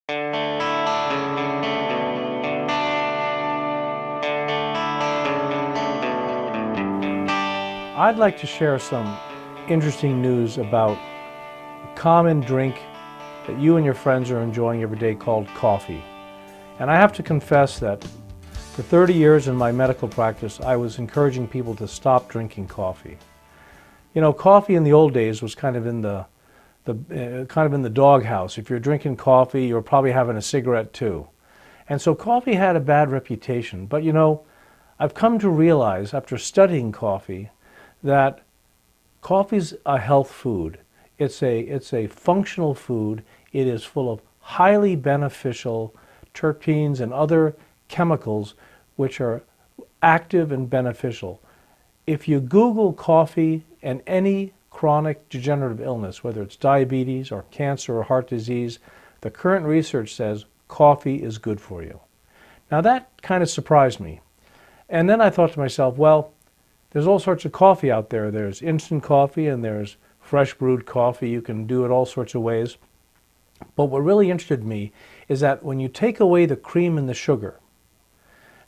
I'd like to share some interesting news about a common drink that you and your friends are enjoying every day called coffee. And I have to confess that for 30 years in my medical practice, I was encouraging people to stop drinking coffee. You know, coffee in the old days was kind of in the doghouse. If you're drinking coffee, you're probably having a cigarette too. And so coffee had a bad reputation. But you know, I've come to realize after studying coffee that coffee's a health food. It's a functional food. It is full of highly beneficial terpenes and other chemicals which are active and beneficial. If you Google coffee and any chronic degenerative illness, whether it's diabetes or cancer or heart disease, the current research says coffee is good for you. Now that kind of surprised me. And then I thought to myself, well, there's all sorts of coffee out there. There's instant coffee and there's fresh brewed coffee. You can do it all sorts of ways. But what really interested me is that when you take away the cream and the sugar,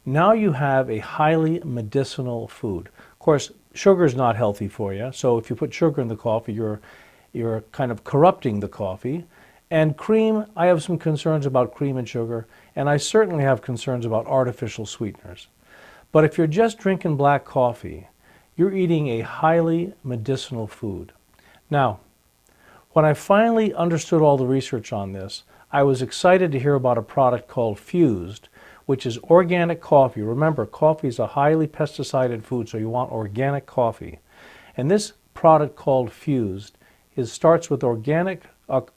now you have a highly medicinal food. Of course, sugar is not healthy for you. So if you put sugar in the coffee, you're kind of corrupting the coffee. And cream, I have some concerns about cream and sugar, and I certainly have concerns about artificial sweeteners. But if you're just drinking black coffee, you're eating a highly medicinal food. Now, when I finally understood all the research on this, I was excited to hear about a product called Fused, which is organic coffee. Remember, coffee is a highly pesticided food, so you want organic coffee. And this product called Fused starts with organic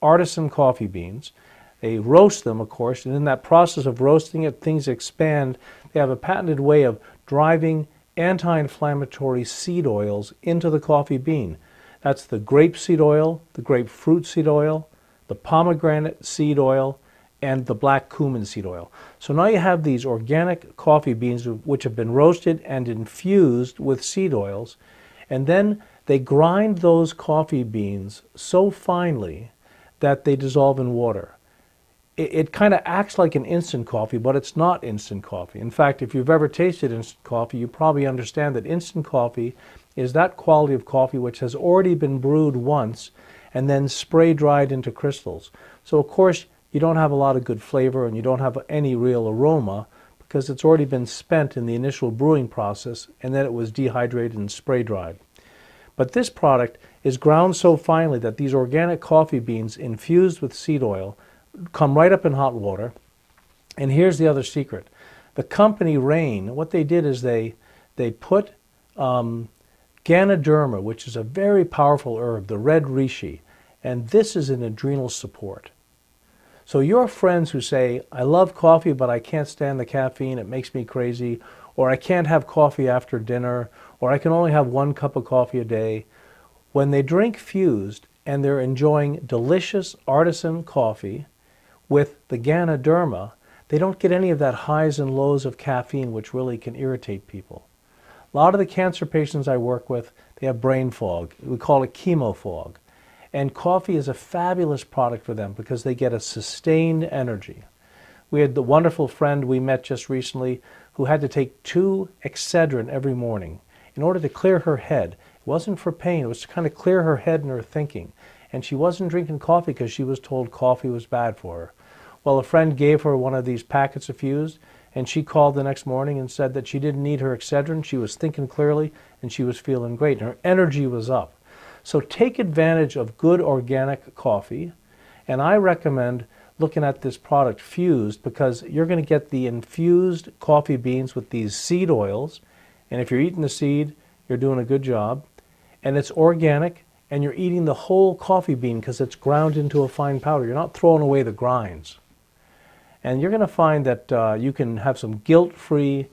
artisan coffee beans. They roast them, of course, and in that process of roasting it, things expand. They have a patented way of driving anti-inflammatory seed oils into the coffee bean. That's the grape seed oil, the grapefruit seed oil, the pomegranate seed oil, and the black cumin seed oil. So now you have these organic coffee beans which have been roasted and infused with seed oils, and then they grind those coffee beans so finely that they dissolve in water. It kind of acts like an instant coffee, but it's not instant coffee. In fact, if you've ever tasted instant coffee, you probably understand that instant coffee is that quality of coffee which has already been brewed once and then spray dried into crystals. So of course, you don't have a lot of good flavor and you don't have any real aroma because it's already been spent in the initial brewing process and then it was dehydrated and spray dried. But this product is ground so finely that these organic coffee beans infused with seed oil come right up in hot water. And here's the other secret. The company Rain, what they did is they put Ganoderma, which is a very powerful herb, the red reishi, and this is an adrenal support. So your friends who say, I love coffee, but I can't stand the caffeine, it makes me crazy, or I can't have coffee after dinner, or I can only have 1 cup of coffee a day, when they drink Fused and they're enjoying delicious artisan coffee with the Ganoderma, they don't get any of that highs and lows of caffeine, which really can irritate people. A lot of the cancer patients I work with, they have brain fog. We call it chemo fog. And coffee is a fabulous product for them because they get a sustained energy. We had the wonderful friend we met just recently who had to take 2 Excedrin every morning in order to clear her head. It wasn't for pain, it was to kind of clear her head and her thinking. And she wasn't drinking coffee because she was told coffee was bad for her. Well, a friend gave her one of these packets of Fused, and she called the next morning and said that she didn't need her Excedrin, she was thinking clearly, and she was feeling great, and her energy was up. So take advantage of good organic coffee, and I recommend looking at this product Fused because you're going to get the infused coffee beans with these seed oils, and if you're eating the seed, you're doing a good job, and it's organic, and you're eating the whole coffee bean because it's ground into a fine powder. You're not throwing away the grinds. And you're going to find that you can have some guilt-free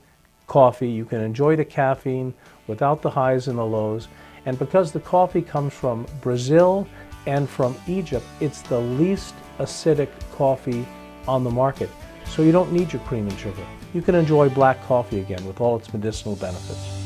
coffee. You can enjoy the caffeine without the highs and the lows. And because the coffee comes from Brazil and from Egypt, it's the least acidic coffee on the market. So you don't need your cream and sugar. You can enjoy black coffee again with all its medicinal benefits.